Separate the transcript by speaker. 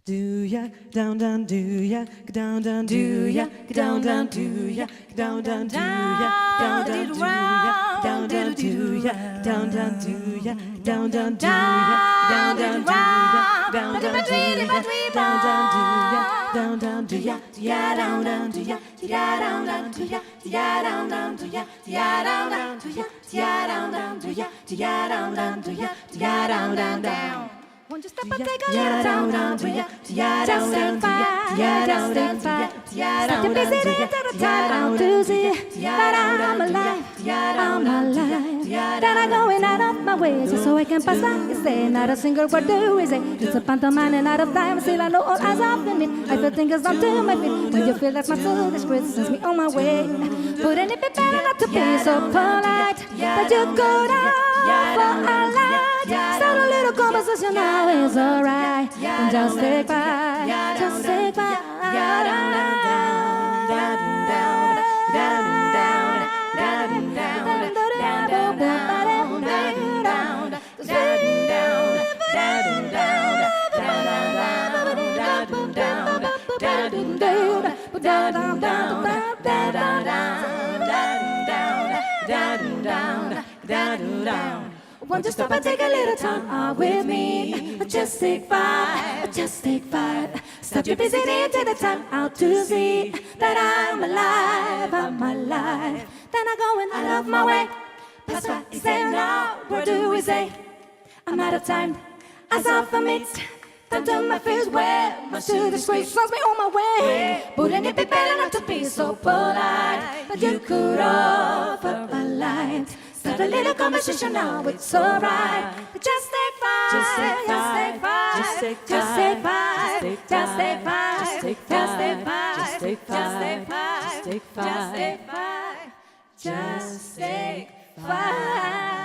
Speaker 1: Do ya down down do ya down down do ya down down do ya down down do ya down down do ya down down do ya down down do ya down down do ya down down do ya down down do ya down down do ya down down do ya down down do ya down down do ya down down do ya down down do ya down down do ya down down down.
Speaker 2: Won't you stop and take a little time down to ya? Just take five, just take five. Stop your busy day and take the time out to see that I'm alive, I'm alive. That I'm going out of my way just so I can pass by. You say not a single word do we say. It's a pantomime and out of time. Still I know all eyes up in me. I feel fingers onto my feet. When you feel that's my soul, this grit sends me on my way. Wouldn't it be better not to be so polite? That you go down for a light. Start a little conversation now is alright. And just take five, just take five. Won't you stop and take a little time out with me? Just take five, just take five. Stop your busy day and take the time out to see that I'm alive, I'm alive. Then I'm going out of my way. Pass by, say now, what do we say? I'm out of time, as off a meet. Down to my face where much to disgrace sends me on my way. Wouldn't it be better not to be so polite? But you could offer a light. Start a little conversation now, it's alright. Just take five, just take five, just take five, just take five, just take five, just take five, just take five, just take five, just take five.